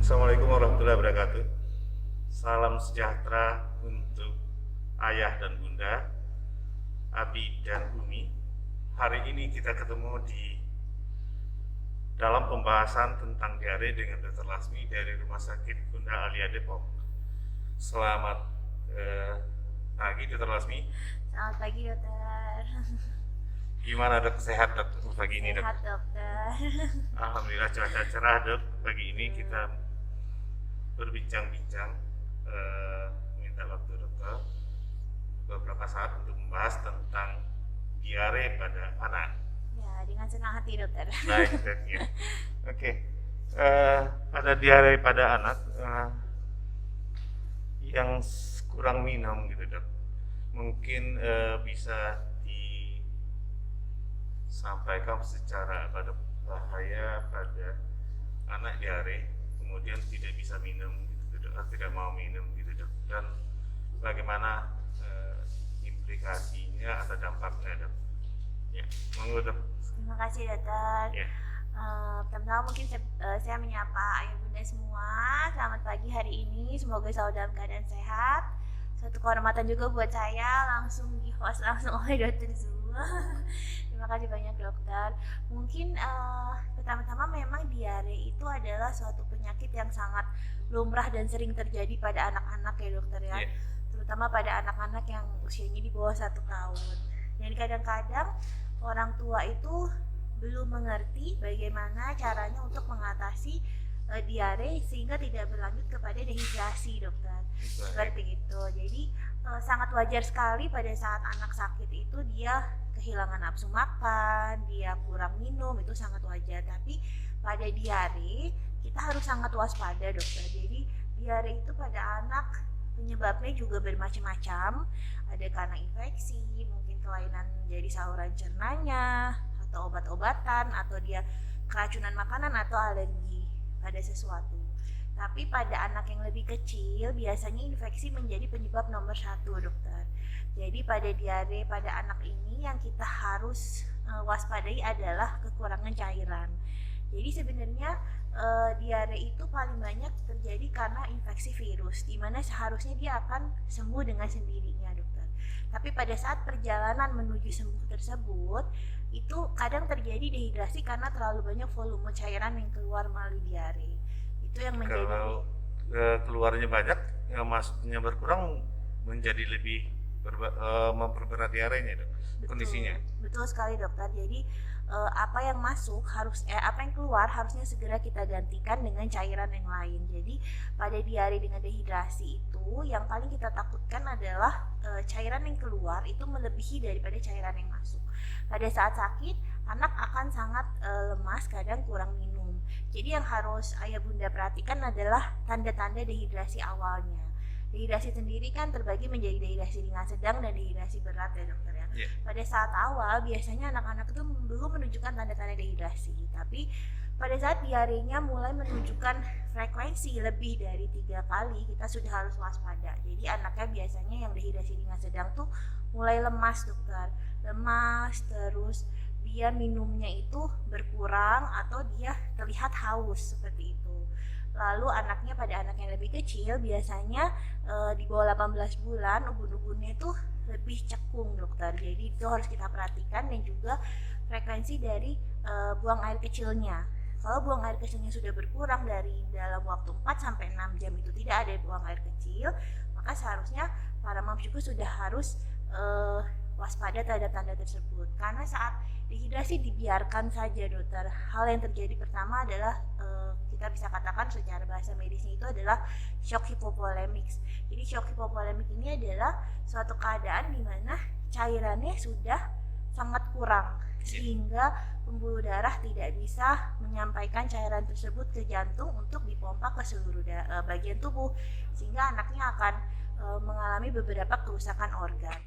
Assalamualaikum warahmatullahi wabarakatuh. Salam sejahtera untuk ayah dan bunda, Abi dan Umi. Hari ini kita ketemu di dalam pembahasan tentang diare dengan Dr. Lasmi dari Rumah Sakit Bunda Alia Depok. Selamat pagi Dr. Lasmi. Selamat pagi dokter. Gimana dok, sehat dok pagi ini dok? Sehat dokter. Alhamdulillah cuaca cerah dok. Pagi ini kita berbincang-bincang, minta waktu dokter beberapa saat untuk membahas tentang diare pada anak. Ya, dengan senang hati dokter. Baik dok ya. Oke. Pada diare pada anak yang kurang minum gitu dok, mungkin bisa disampaikan secara pada bahaya pada anak diare kemudian tidak bisa minum gitu dok, tidak mau minum gitu dok, dan bagaimana implikasinya atau dampaknya dok. Ya, monggo dok. Terima kasih dokter. Ya. Pertama mungkin saya menyapa ayah bunda semua. Selamat pagi hari ini. Semoga selalu dalam keadaan sehat. Suatu kehormatan juga buat saya langsung di host langsung oleh dokter semua. Terima kasih banyak dokter. Mungkin pertama-tama memang diare itu adalah suatu penyakit yang sangat lumrah dan sering terjadi pada anak-anak ya dokter ya. Yeah. Terutama pada anak-anak yang usianya di bawah 1 tahun. Dan kadang-kadang orang tua itu belum mengerti bagaimana caranya untuk mengatasi diare sehingga tidak berlanjut kepada dehidrasi dokter. Seperti itu. Jadi sangat wajar sekali pada saat anak sakit itu dia kehilangan nafsu makan, dia kurang minum, itu sangat wajar. Tapi pada diare kita harus sangat waspada dokter. Jadi diare itu pada anak penyebabnya juga bermacam-macam. Ada karena infeksi, mungkin kelainan dari saluran cernanya, atau obat-obatan, atau dia keracunan makanan atau alergi pada sesuatu. Tapi pada anak yang lebih kecil biasanya infeksi menjadi penyebab nomor 1 dokter. Jadi pada diare pada anak ini yang kita harus waspadai adalah kekurangan cairan. Jadi sebenarnya diare itu paling banyak terjadi karena infeksi virus, di mana seharusnya dia akan sembuh dengan sendirinya dokter. Tapi pada saat perjalanan menuju sembuh tersebut itu kadang terjadi dehidrasi karena terlalu banyak volume cairan yang keluar melalui diare. Itu yang menjadi kalau keluarnya banyak, masuknya berkurang menjadi lebih memperberat diarenya dok. Kondisinya. Betul sekali dokter. Jadi apa yang masuk apa yang keluar harusnya segera kita gantikan dengan cairan yang lain. Jadi pada diare dengan dehidrasi itu yang paling kita takutkan adalah cairan yang keluar itu melebihi daripada cairan yang masuk. Pada saat sakit anak akan sangat lemas, kadang kurang minum. Jadi yang harus ayah bunda perhatikan adalah tanda-tanda dehidrasi awalnya. Dehidrasi sendiri kan terbagi menjadi dehidrasi ringan sedang dan dehidrasi berat ya dokter ya. Yeah. Pada saat awal biasanya anak-anak itu belum menunjukkan tanda-tanda dehidrasi, tapi pada saat diarenya mulai menunjukkan frekuensi lebih dari 3 kali, kita sudah harus waspada. Jadi anaknya biasanya yang dehidrasi ringan sedang tuh mulai lemas dokter, lemas, terus dia minumnya itu berkurang atau dia terlihat haus seperti itu. Lalu anaknya pada anak yang lebih kecil biasanya di bawah 18 bulan ubun-ubunnya itu lebih cekung dokter. Jadi itu harus kita perhatikan, dan juga frekuensi dari buang air kecilnya. Kalau buang air kecilnya sudah berkurang dari dalam waktu 4 sampai 6 jam itu tidak ada buang air kecil, maka seharusnya para mams juga sudah harus waspada tanda-tanda tersebut. Karena saat dehidrasi dibiarkan saja dokter, hal yang terjadi pertama adalah kita bisa katakan secara bahasa medisnya itu adalah shock hypovolemik. Jadi shock hypovolemik ini adalah suatu keadaan di mana cairannya sudah sangat kurang sehingga pembuluh darah tidak bisa menyampaikan cairan tersebut ke jantung untuk dipompa ke seluruh bagian tubuh, sehingga anaknya akan mengalami beberapa kerusakan organ.